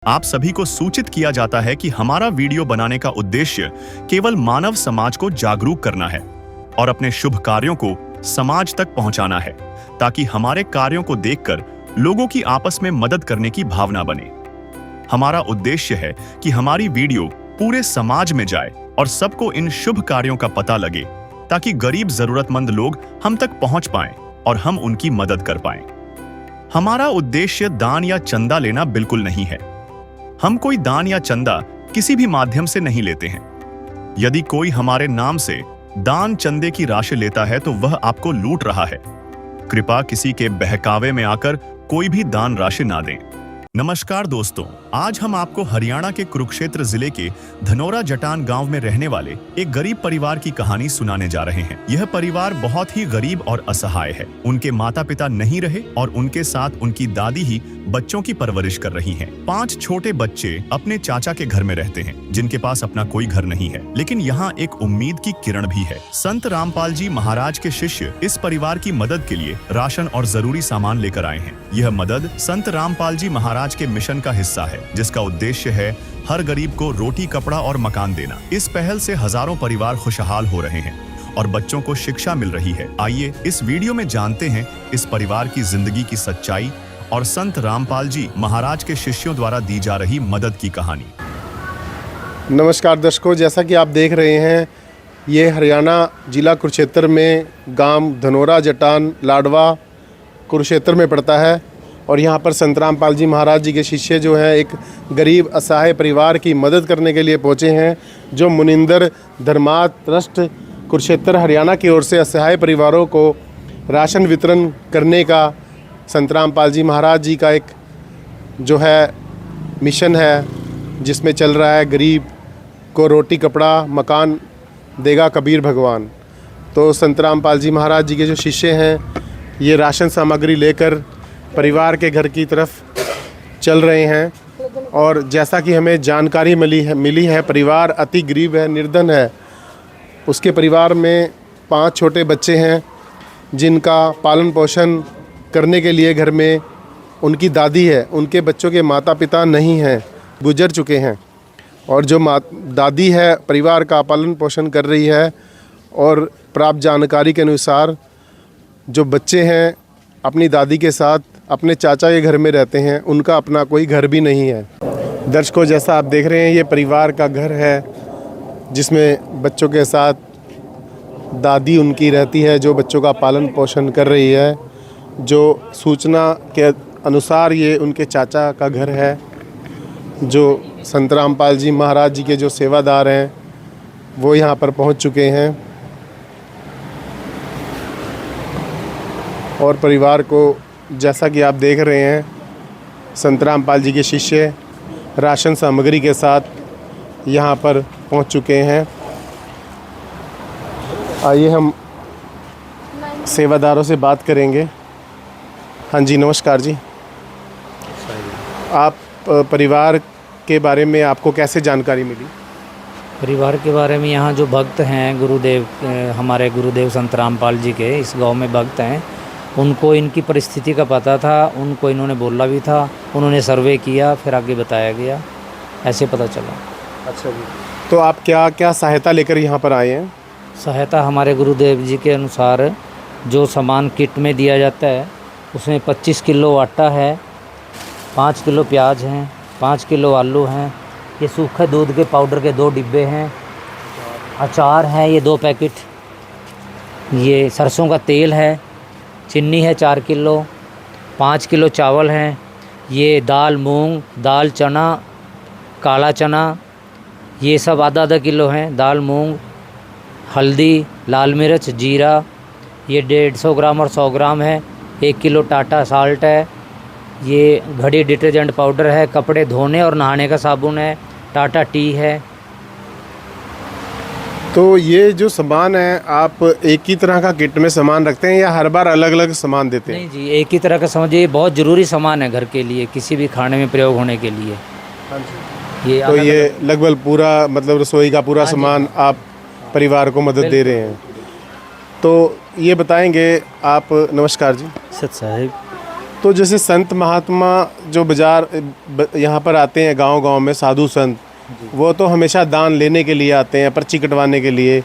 आप सभी को सूचित किया जाता है कि हमारा वीडियो बनाने का उद्देश्य केवल मानव समाज को जागरूक करना है और अपने शुभ कार्यों को समाज तक पहुंचाना है, ताकि हमारे कार्यों को देखकर लोगों की आपस में मदद करने की भावना बने। हमारा उद्देश्य है कि हमारी वीडियो पूरे समाज में जाए और सबको इन शुभ कार्यों का पता लगे, ताकि गरीब जरूरतमंद लोग हम तक पहुंच पाएं और हम उनकी मदद कर पाएं। हमारा उद्देश्य दान या चंदा लेना बिल्कुल नहीं है। हम कोई दान या चंदा किसी भी माध्यम से नहीं लेते हैं। यदि कोई हमारे नाम से दान चंदे की राशि लेता है तो वह आपको लूट रहा है। कृपया किसी के बहकावे में आकर कोई भी दान राशि ना दें। नमस्कार दोस्तों, आज हम आपको हरियाणा के कुरुक्षेत्र जिले के धनोरा जटान गांव में रहने वाले एक गरीब परिवार की कहानी सुनाने जा रहे हैं। यह परिवार बहुत ही गरीब और असहाय है। उनके माता पिता नहीं रहे और उनके साथ उनकी दादी ही बच्चों की परवरिश कर रही हैं। 5 छोटे बच्चे अपने चाचा के घर में रहते हैं, जिनके पास अपना कोई घर नहीं है। लेकिन यहाँ एक उम्मीद की किरण भी है। संत रामपाल जी महाराज के शिष्य इस परिवार की मदद के लिए राशन और जरूरी सामान लेकर आए हैं। यह मदद संत रामपाल जी महाराज के मिशन का हिस्सा है, जिसका उद्देश्य है हर गरीब को रोटी, कपड़ा और मकान देना। इस पहल से हजारों परिवार खुशहाल हो रहे हैं और बच्चों को शिक्षा मिल रही है। आइए इस वीडियो में जानते हैं इस परिवार की जिंदगी की सच्चाई और संत रामपाल जी महाराज के शिष्यों द्वारा दी जा रही मदद की कहानी। नमस्कार दर्शकों, जैसा कि आप देख रहे हैं, ये हरियाणा जिला कुरुक्षेत्र में गांव धनोरा जटान लाडवा कुरुक्षेत्र में पड़ता है। और यहाँ पर संत रामपाल जी महाराज जी के शिष्य जो हैं एक गरीब असहाय परिवार की मदद करने के लिए पहुँचे हैं, जो मुनिंदर धर्मार्थ ट्रस्ट कुरुक्षेत्र हरियाणा की ओर से असहाय परिवारों को राशन वितरण करने का संत रामपाल जी महाराज जी का एक जो है मिशन है, जिसमें चल रहा है गरीब को रोटी, कपड़ा, मकान देगा कबीर भगवान। तो संत रामपाल जी महाराज जी के जो शिष्य हैं, ये राशन सामग्री लेकर परिवार के घर की तरफ चल रहे हैं। और जैसा कि हमें जानकारी मिली है परिवार अति गरीब है, निर्धन है। उसके परिवार में 5 छोटे बच्चे हैं, जिनका पालन पोषण करने के लिए घर में उनकी दादी है। उनके बच्चों के माता पिता नहीं हैं, गुजर चुके हैं। और जो दादी है परिवार का पालन पोषण कर रही है। और प्राप्त जानकारी के अनुसार जो बच्चे हैं अपनी दादी के साथ अपने चाचा के घर में रहते हैं, उनका अपना कोई घर भी नहीं है। दर्शकों, जैसा आप देख रहे हैं, ये परिवार का घर है, जिसमें बच्चों के साथ दादी उनकी रहती है, जो बच्चों का पालन पोषण कर रही है। जो सूचना के अनुसार ये उनके चाचा का घर है, जो संत रामपाल जी महाराज जी के जो सेवादार हैं वो यहाँ पर पहुँच चुके हैं। और परिवार को जैसा कि आप देख रहे हैं, संत रामपाल जी के शिष्य राशन सामग्री के साथ यहाँ पर पहुँच चुके हैं। आइए हम सेवादारों से बात करेंगे। हाँ जी, नमस्कार जी। आप परिवार के बारे में आपको कैसे जानकारी मिली? परिवार के बारे में यहाँ जो भक्त हैं गुरुदेव, हमारे गुरुदेव संत रामपाल जी के इस गांव में भक्त हैं, उनको इनकी परिस्थिति का पता था। उनको इन्होंने बोला भी था, उन्होंने सर्वे किया, फिर आगे बताया गया, ऐसे पता चला। अच्छा जी, तो आप क्या क्या सहायता लेकर यहाँ पर आए हैं? सहायता हमारे गुरुदेव जी के अनुसार जो सामान किट में दिया जाता है, उसमें 25 किलो आटा है, 5 किलो प्याज हैं, 5 किलो आलू हैं, ये सूखे दूध के पाउडर के 2 डिब्बे हैं, अचार है ये 2 पैकेट, ये सरसों का तेल है, चीनी है 4 किलो, 5 किलो चावल हैं, ये दाल मूंग, दाल चना, काला चना, ये सब आधा किलो हैं, दाल मूंग, हल्दी, लाल मिर्च, जीरा, ये 150 ग्राम और 100 ग्राम है, 1 किलो टाटा साल्ट है, ये घड़ी डिटर्जेंट पाउडर है, कपड़े धोने और नहाने का साबुन है, टाटा टी है। तो ये जो सामान है, आप एक ही तरह का किट में सामान रखते हैं या हर बार अलग अलग सामान देते हैं? नहीं जी, एक ही तरह का समझिए, बहुत ज़रूरी सामान है घर के लिए, किसी भी खाने में प्रयोग होने के लिए। हाँ जी। ये तो ये लगभग पूरा मतलब रसोई का पूरा सामान आप परिवार को मदद दे रहे हैं। तो ये बताएंगे आप, नमस्कार जी। सत साहिब। तो जैसे संत महात्मा जो बाजार यहाँ पर आते हैं गांव-गांव में, साधु संत, वो तो हमेशा दान लेने के लिए आते हैं, पर्ची कटवाने के लिए।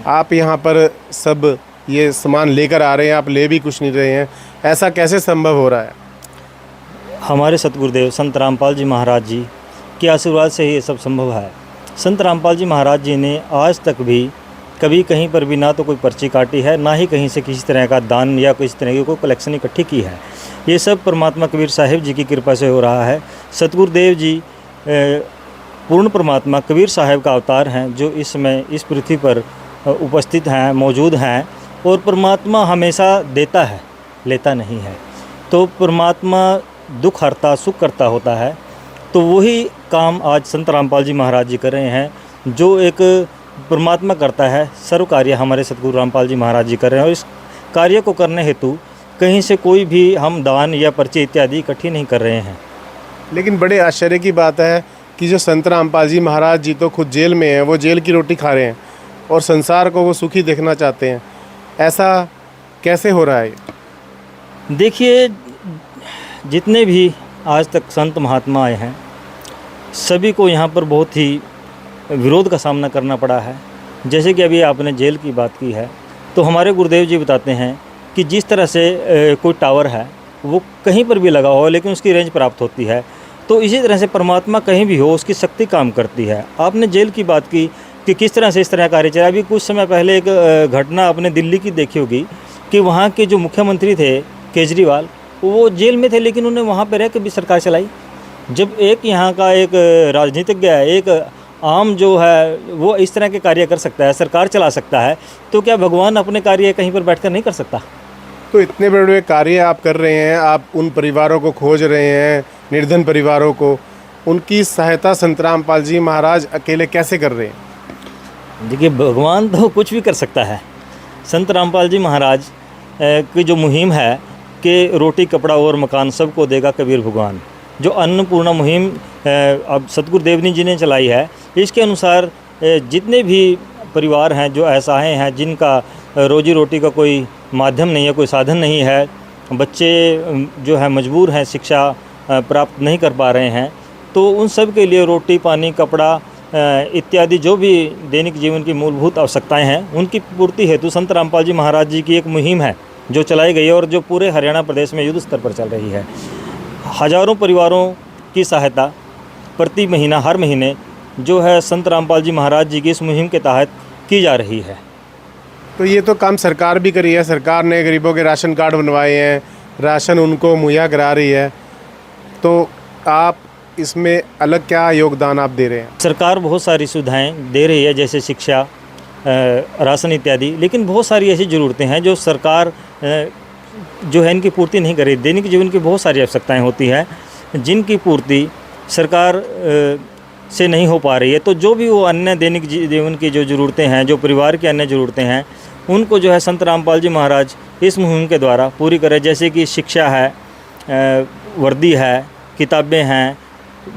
आप यहाँ पर सब ये सामान लेकर आ रहे हैं, आप ले भी कुछ नहीं रहे हैं, ऐसा कैसे संभव हो रहा है? हमारे सतगुरुदेव संत रामपाल जी महाराज जी के आशीर्वाद से ही ये सब संभव है। संत रामपाल जी महाराज जी ने आज तक भी कभी कहीं पर भी ना तो कोई पर्ची काटी है, ना ही कहीं से किसी तरह का दान या किसी तरह की कोई कलेक्शन इकट्ठी की है। ये सब परमात्मा कबीर साहिब जी की कृपा से हो रहा है। सतगुरुदेव जी पूर्ण परमात्मा कबीर साहिब का अवतार हैं, जो इस समय इस पृथ्वी पर उपस्थित हैं, मौजूद हैं। और परमात्मा हमेशा देता है, लेता नहीं है। तो परमात्मा दुख हरता सुख करता होता है। तो वही काम आज संत रामपाल जी महाराज जी कर रहे हैं, जो एक परमात्मा करता है, सर्व कार्य हमारे सतगुरु रामपाल जी महाराज जी कर रहे हैं। और इस कार्य को करने हेतु कहीं से कोई भी हम दान या पर्ची इत्यादि इकट्ठी नहीं कर रहे हैं। लेकिन बड़े आश्चर्य की बात है कि जो संत रामपाल जी महाराज जी तो खुद जेल में हैं, वो जेल की रोटी खा रहे हैं और संसार को वो सुखी देखना चाहते हैं। ऐसा कैसे हो रहा है? देखिए, जितने भी आज तक संत महात्मा आए हैं, सभी को यहाँ पर बहुत ही विरोध का सामना करना पड़ा है। जैसे कि अभी आपने जेल की बात की है, तो हमारे गुरुदेव जी बताते हैं कि जिस तरह से कोई टावर है वो कहीं पर भी लगा हो लेकिन उसकी रेंज प्राप्त होती है, तो इसी तरह से परमात्मा कहीं भी हो उसकी शक्ति काम करती है। आपने जेल की बात की कि किस तरह से इस तरह कार्य चला। अभी कुछ समय पहले एक घटना आपने दिल्ली की देखी होगी कि वहाँ के जो मुख्यमंत्री थे केजरीवाल, वो जेल में थे लेकिन उन्हें वहाँ पर रह के भी सरकार चलाई। जब एक यहाँ का एक राजनीतिज्ञ है, एक आम जो है वो इस तरह के कार्य कर सकता है, सरकार चला सकता है, तो क्या भगवान अपने कार्य कहीं पर बैठकर नहीं कर सकता? तो इतने बड़े बड़े कार्य आप कर रहे हैं, आप उन परिवारों को खोज रहे हैं, निर्धन परिवारों को, उनकी सहायता संत रामपाल जी महाराज अकेले कैसे कर रहे हैं? देखिए, भगवान तो कुछ भी कर सकता है। संत रामपाल जी महाराज की जो मुहिम है कि रोटी कपड़ा और मकान सबको देगा कबीर भगवान, जो अन्नपूर्णा मुहिम अब सतगुरुदेव जी ने चलाई है, इसके अनुसार जितने भी परिवार हैं, जो असहाय हैं, जिनका रोजी रोटी का कोई माध्यम नहीं है, कोई साधन नहीं है, बच्चे जो है मजबूर हैं, शिक्षा प्राप्त नहीं कर पा रहे हैं, तो उन सब के लिए रोटी पानी कपड़ा इत्यादि जो भी दैनिक जीवन की मूलभूत आवश्यकताएं हैं, उनकी पूर्ति हेतु संत रामपाल जी महाराज जी की एक मुहिम है जो चलाई गई है और जो पूरे हरियाणा प्रदेश में युद्ध स्तर पर चल रही है। हजारों परिवारों की सहायता प्रति महीना, हर महीने जो है संत रामपाल जी महाराज जी की इस मुहिम के तहत की जा रही है। तो ये तो काम सरकार भी करी है, सरकार ने गरीबों के राशन कार्ड बनवाए हैं, राशन उनको मुहैया करा रही है, तो आप इसमें अलग क्या योगदान आप दे रहे हैं? सरकार बहुत सारी सुविधाएं दे रही है, जैसे शिक्षा, राशन इत्यादि, लेकिन बहुत सारी ऐसी ज़रूरतें हैं जो सरकार जो है इनकी पूर्ति नहीं कर रही। दैनिक जीवन की बहुत सारी आवश्यकताएं होती है जिनकी पूर्ति सरकार से नहीं हो पा रही है। तो जो भी वो अन्य दैनिक जीवन की जो ज़रूरतें हैं, जो परिवार की अन्य ज़रूरतें हैं, उनको जो है संत रामपाल जी महाराज इस मुहिम के द्वारा पूरी करें। जैसे कि शिक्षा है, वर्दी है, किताबें हैं,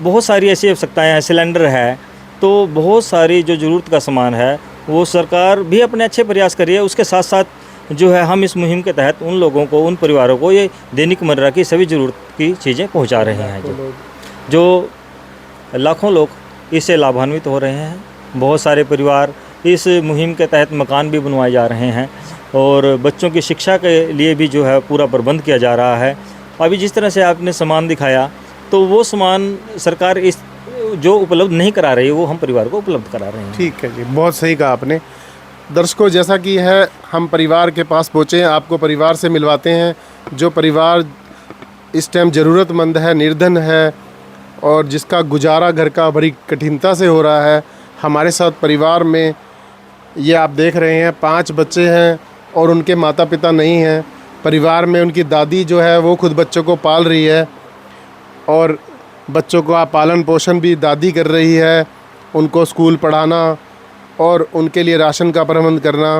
बहुत सारी ऐसी आवश्यकताएं हैं, सिलेंडर है, तो बहुत सारी जो ज़रूरत का सामान है वो सरकार भी अपने अच्छे प्रयास कर रही है। उसके साथ साथ जो है हम इस मुहिम के तहत उन लोगों को, उन परिवारों को ये दैनिक मर्रा की सभी ज़रूरत की चीज़ें पहुंचा रहे हैं, जो लाखों लोग इससे लाभान्वित हो रहे हैं। बहुत सारे परिवार इस मुहिम के तहत मकान भी बनवाए जा रहे हैं और बच्चों की शिक्षा के लिए भी जो है पूरा प्रबंध किया जा रहा है। अभी जिस तरह से आपने सामान दिखाया, तो वो सामान सरकार इस जो उपलब्ध नहीं करा रही है वो हम परिवार को उपलब्ध करा रहे हैं। ठीक है जी, बहुत सही कहा आपने। दर्शकों, जैसा कि है हम परिवार के पास पहुँचे हैं, आपको परिवार से मिलवाते हैं। जो परिवार इस टाइम ज़रूरतमंद है, निर्धन है और जिसका गुजारा घर का बड़ी कठिनता से हो रहा है। हमारे साथ परिवार में ये आप देख रहे हैं 5 बच्चे हैं और उनके माता पिता नहीं हैं। परिवार में उनकी दादी जो है वो खुद बच्चों को पाल रही है और बच्चों का पालन पोषण भी दादी कर रही है, उनको स्कूल पढ़ाना और उनके लिए राशन का प्रबंध करना।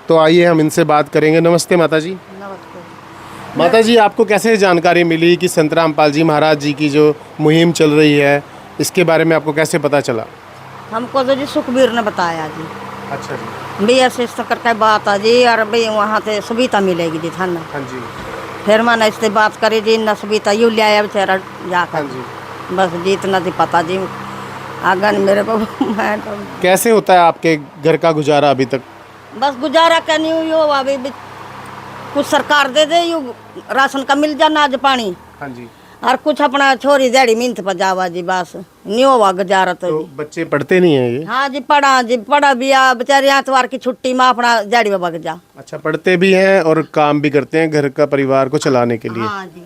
तो आइए हम इनसे बात करेंगे। नमस्ते माता जी। नमस्ते। माता जी, आपको कैसे जानकारी मिली कि संत रामपाल जी महाराज जी की जो मुहिम चल रही है, इसके बारे में आपको कैसे पता चला? हमको तो जी सुखबीर ने बताया जी। अच्छा जी। भैया से करके बात आ जी, और भाई वहाँ से सुविधा मिलेगी जी थाना। हाँ जी। फिर मैंने इससे बात करी जी नस्बीता यू ले आया बेचारा जाकर बस जी इतना थी पता जी आगे नहीं मेरे को मैं तो कैसे होता है आपके घर का गुजारा अभी तक? बस गुजारा क्या नहीं हुई हो अभी भी कुछ सरकार दे दे यू राशन का मिल जाना आज पानी हाँ जी। और कुछ अपना छोरी दिहाड़ी मिन्त पर जावा जी बस नहीं हुआ गुजारा तो तो जी। बच्चे पढ़ते नहीं हैं ये? हाँ जी पढ़ा भी आ बेचारे आतवार की छुट्टी में अपना दिहाड़ी में भग जा। अच्छा, पढ़ते भी हैं और काम भी करते हैं घर का परिवार को चलाने के लिए। हाँ जी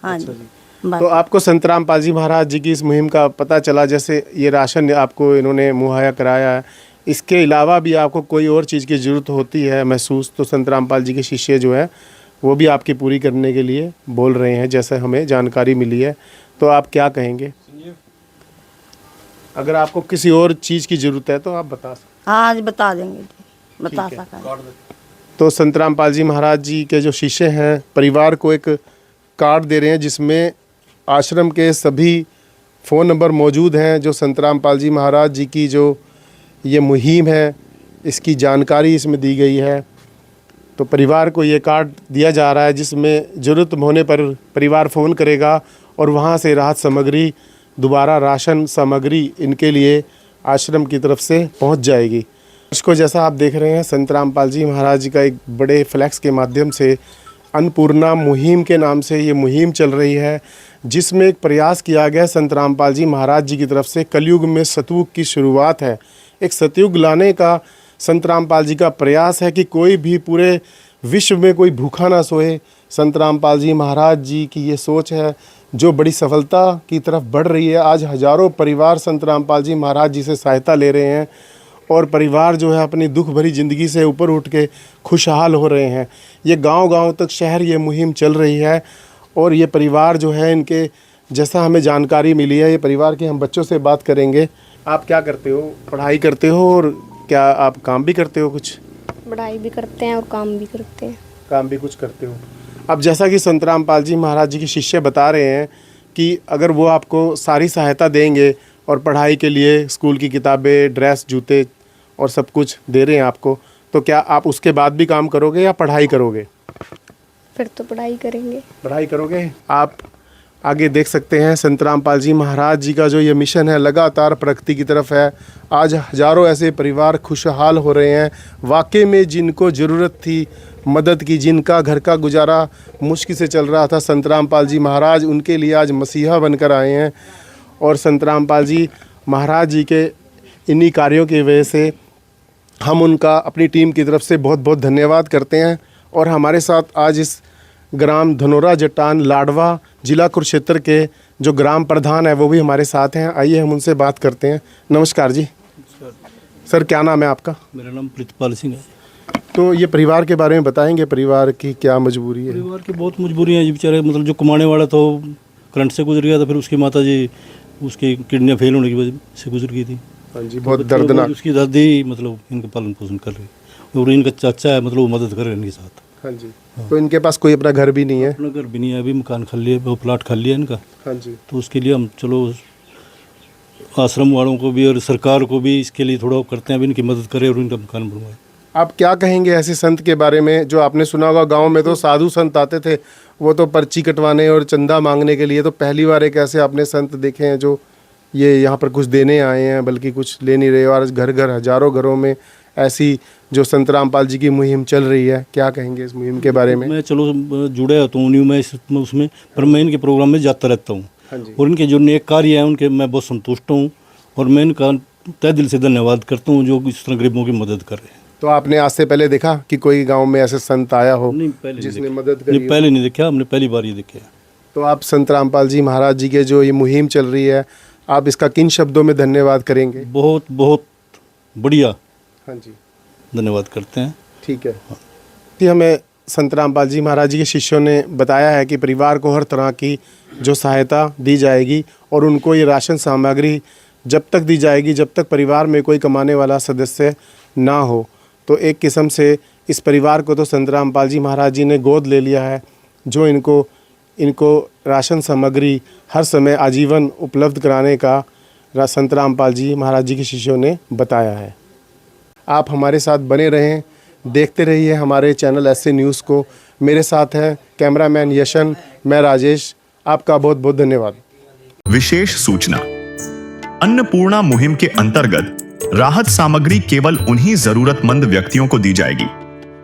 हाँ जी तो बस आपको संत रामपाल जी महाराज जी की इस मुहिम का पता चला, जैसे ये राशन आपको इन्होंने मुहैया कराया है, इसके अलावा भी आपको कोई और चीज़ की ज़रूरत होती है महसूस, तो संत रामपाल जी के शिष्य जो है वो भी आपकी पूरी करने के लिए बोल रहे हैं, जैसे हमें जानकारी मिली है। तो आप क्या कहेंगे? अगर आपको किसी और चीज़ की ज़रूरत है तो आप बता सकते। हाँ जी बता देंगे जी बता सका। तो संत रामपाल जी महाराज जी के जो शिष्य हैं परिवार को एक कार्ड दे रहे हैं जिसमें आश्रम के सभी फ़ोन नंबर मौजूद हैं, जो संत रामपाल जी महाराज जी की जो ये मुहिम है इसकी जानकारी इसमें दी गई है। तो परिवार को ये कार्ड दिया जा रहा है जिसमें ज़रूरत होने पर परिवार फ़ोन करेगा और वहाँ से राहत सामग्री, दोबारा राशन सामग्री इनके लिए आश्रम की तरफ से पहुँच जाएगी। इसको जैसा आप देख रहे हैं संत रामपाल जी महाराज जी का एक बड़े फ्लैक्स के माध्यम से अन्नपूर्णा मुहिम के नाम से ये मुहिम चल रही है, जिसमें एक प्रयास किया गया संत रामपाल जी महाराज जी की तरफ से। कलयुग में सतयुग की शुरुआत है, एक सतयुग लाने का संत रामपाल जी का प्रयास है कि कोई भी पूरे विश्व में कोई भूखा ना सोए। संत रामपाल जी महाराज जी की ये सोच है जो बड़ी सफलता की तरफ बढ़ रही है। आज हज़ारों परिवार संत रामपाल जी महाराज जी से सहायता ले रहे हैं और परिवार जो है अपनी दुख भरी ज़िंदगी से ऊपर उठ के खुशहाल हो रहे हैं। ये गांव-गांव तक शहर ये मुहिम चल रही है और ये परिवार जो है इनके जैसा हमें जानकारी मिली है, ये परिवार के हम बच्चों से बात करेंगे। आप क्या करते हो? पढ़ाई करते हो और क्या आप काम भी करते हो? कुछ पढ़ाई भी करते हैं और काम भी करते हैं। काम भी कुछ करते हो। अब जैसा कि संत रामपाल जी महाराज जी के शिष्य बता रहे हैं कि अगर वो आपको सारी सहायता देंगे और पढ़ाई के लिए स्कूल की किताबें, ड्रेस, जूते और सब कुछ दे रहे हैं आपको, तो क्या आप उसके बाद भी काम करोगे या पढ़ाई करोगे? फिर तो पढ़ाई करेंगे। पढ़ाई करोगे। आप आगे देख सकते हैं संत रामपाल जी महाराज जी का जो ये मिशन है लगातार प्रगति की तरफ है। आज हज़ारों ऐसे परिवार खुशहाल हो रहे हैं, वाकई में जिनको ज़रूरत थी मदद की, जिनका घर का गुजारा मुश्किल से चल रहा था, संत रामपाल जी महाराज उनके लिए आज मसीहा बनकर आए हैं। और संत रामपाल जी महाराज जी के इन्हीं कार्यों की वजह से हम उनका अपनी टीम की तरफ से बहुत बहुत धन्यवाद करते हैं। और हमारे साथ आज इस ग्राम धनोरा जटान लाडवा जिला कुरुक्षेत्र के जो ग्राम प्रधान है वो भी हमारे साथ हैं। आइए हम उनसे बात करते हैं। नमस्कार जी। सर क्या नाम है आपका? मेरा नाम प्रितपाल सिंह है। तो ये परिवार के बारे में बताएंगे, परिवार की क्या मजबूरी है? परिवार की बहुत मजबूरियाँ हैं जी, बेचारे मतलब जो कमाने वाला था वो करंट से गुजर गया था, फिर उसकी माता जी उसकी किडनियाँ फेल होने की वजह से गुजर गई थी। हाँ जी, बहुत दर्दनाक। उसकी दादी मतलब इनका पालन पोषण कर रही और इनका चाचा है मतलब वो मदद कर रहे हैं इनके साथ। हाँ जी। तो इनके पास कोई अपना घर भी नहीं है? अपना घर भी नहीं है, अभी मकान खा लिया, वो प्लाट खा लिया इनका। हाँ जी। तो उसके लिए हम चलो आश्रम वालों को भी और सरकार को भी इसके लिए थोड़ा करते हैं, अभी इनकी मदद करें और इनका मकान बनवाएं। आप क्या कहेंगे ऐसे संत के बारे में जो आपने सुना होगा गांव में तो साधु संत आते थे, वो तो पर्ची कटवाने और चंदा मांगने के लिए, तो पहली बार एक ऐसे आपने संत देखे हैं जो ये यहाँ पर कुछ देने आए हैं बल्कि कुछ ले नहीं रहे। और घर घर हजारों घरों में ऐसी जो संत रामपाल जी की मुहिम चल रही है, क्या कहेंगे इस मुहिम के बारे में? मैं चलो जुड़े होता हूँ नहीं मैं उसमें, पर मैं इनके प्रोग्राम में जाता रहता हूँ। हाँ जी। और इनके जो नेक कार्य हैं उनके मैं बहुत संतुष्ट हूँ और मैं इनका तहे दिल से धन्यवाद करता हूँ जो इस तरह गरीबों की मदद कर रहे हैं। तो आपने आज से पहले देखा कि कोई गांव में ऐसे संत आया हो नहीं, पहले जिसने नहीं मदद करी? नहीं, पहले नहीं देखा, हमने पहली बार ये देखा। तो आप संत रामपाल जी महाराज जी के जो ये मुहिम चल रही है, आप इसका किन शब्दों में धन्यवाद करेंगे? बहुत बहुत बढ़िया हाँ जी, धन्यवाद करते हैं। ठीक है। कि हमें संत रामपाल जी महाराज जी के शिष्यों ने बताया है कि परिवार को हर तरह की जो सहायता दी जाएगी और उनको ये राशन सामग्री जब तक दी जाएगी जब तक परिवार में कोई कमाने वाला सदस्य ना हो। तो एक किस्म से इस परिवार को तो संत रामपाल जी महाराज जी ने गोद ले लिया है, जो इनको राशन सामग्री हर समय आजीवन उपलब्ध कराने का संत रामपाल जी महाराज जी के शिष्यों ने बताया है। आप हमारे साथ बने रहें, देखते रहिए हमारे चैनल ऐसे न्यूज़ को। मेरे साथ हैं कैमरामैन यशन, मैं राजेश। आपका बहुत बहुत धन्यवाद। विशेष सूचना। अन्नपूर्णा मुहिम के अंतर्गत राहत सामग्री केवल उन्हीं जरूरतमंद व्यक्तियों को दी जाएगी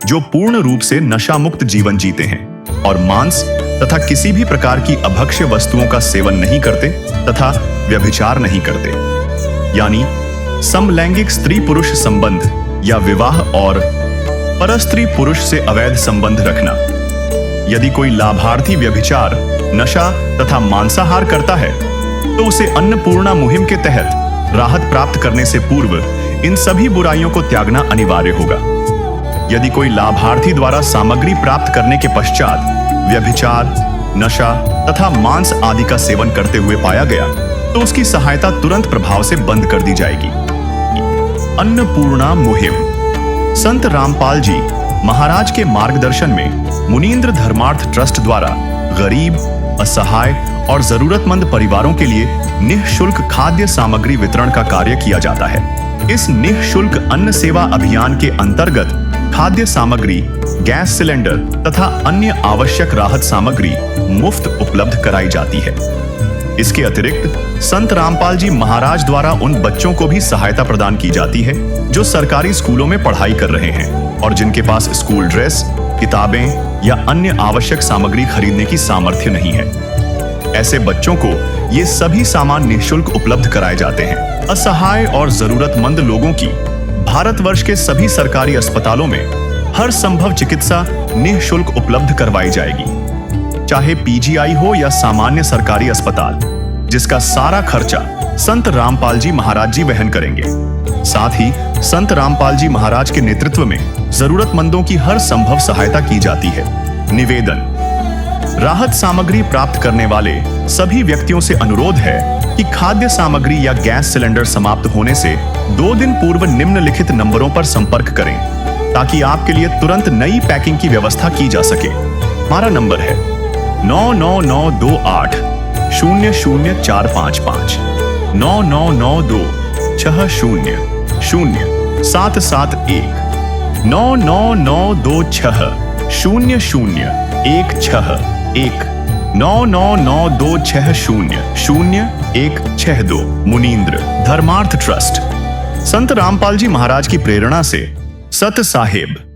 जो पूर्ण रूप से नशा मुक्त जीवन जीते हैं और मांस तथा किसी भी प्रकार की अभक्ष्य वस्तुओं का सेवन नहीं करते तथा व्यभिचार नहीं करते, यानी समलैंगिक स्त्री पुरुष संबंध या विवाह और परस्त्री पुरुष से अवैध संबंध रखना। यदि कोई लाभार्थी व्यभिचार, नशा तथा मांसाहार करता है तो उसे अन्नपूर्णा मुहिम के तहत राहत प्राप्त करने से पूर्व इन सभी बुराइयों को त्यागना अनिवार्य होगा। यदि कोई लाभार्थी द्वारा सामग्री प्राप्त करने के पश्चात व्यभिचार, नशा तथा मांस आदि का सेवन करते हुए पाया गया तो उसकी सहायता तुरंत प्रभाव से बंद कर दी जाएगी। अन्नपूर्णा मुहिम। संत रामपाल जी महाराज के मार्गदर्शन में मुनींद्र धर्मार्थ ट्रस्ट द्वारा गरीब, असहाय और जरूरतमंद परिवारों के लिए निःशुल्क खाद्य सामग्री वितरण का कार्य किया जाता है। इस निःशुल्क अन्न सेवा अभियान के अंतर्गत खाद्य सामग्री, गैस सिलेंडर तथा अन्य आवश्यक राहत सामग्री मुफ्त उपलब्ध कराई जाती है। इसके अतिरिक्त संत रामपाल जी महाराज द्वारा उन बच्चों को भी सहायता प्रदान की जाती है जो सरकारी स्कूलों में पढ़ाई कर रहे हैं और जिनके पास स्कूल ड्रेस, किताबें या अन्य आवश्यक सामग्री खरीदने की सामर्थ्य नहीं है। ऐसे बच्चों को ये सभी सामान निःशुल्क उपलब्ध कराए जाते हैं। असहाय और जरूरतमंद लोगों की भारतवर्ष के सभी सरकारी अस्पतालों में हर संभव चिकित्सा निःशुल्क उपलब्ध करवाई जाएगी, चाहे पीजीआई हो या सामान्य सरकारी अस्पताल, जिसका सारा खर्चा संत रामपाल जी महाराज जी वहन करेंगे। साथ ही संत रामपाल जी महाराज के नेतृत्व में जरूरतमंदों की हर संभव सहायता की जाती है। निवेदन। राहत सामग्री प्राप्त करने वाले सभी व्यक्तियों से अनुरोध है कि खाद्य सामग्री या गैस सिलेंडर समाप्त होने से 2 दिन पूर्व निम्नलिखित नंबरों पर संपर्क करें ताकि आपके लिए तुरंत नई पैकिंग की व्यवस्था की जा सके। हमारा नंबर है 99928 00455 9992 60 0771 99926 0016 99926000162 मुनींद्र धर्मार्थ ट्रस्ट। संत रामपाल जी महाराज की प्रेरणा से सत साहेब।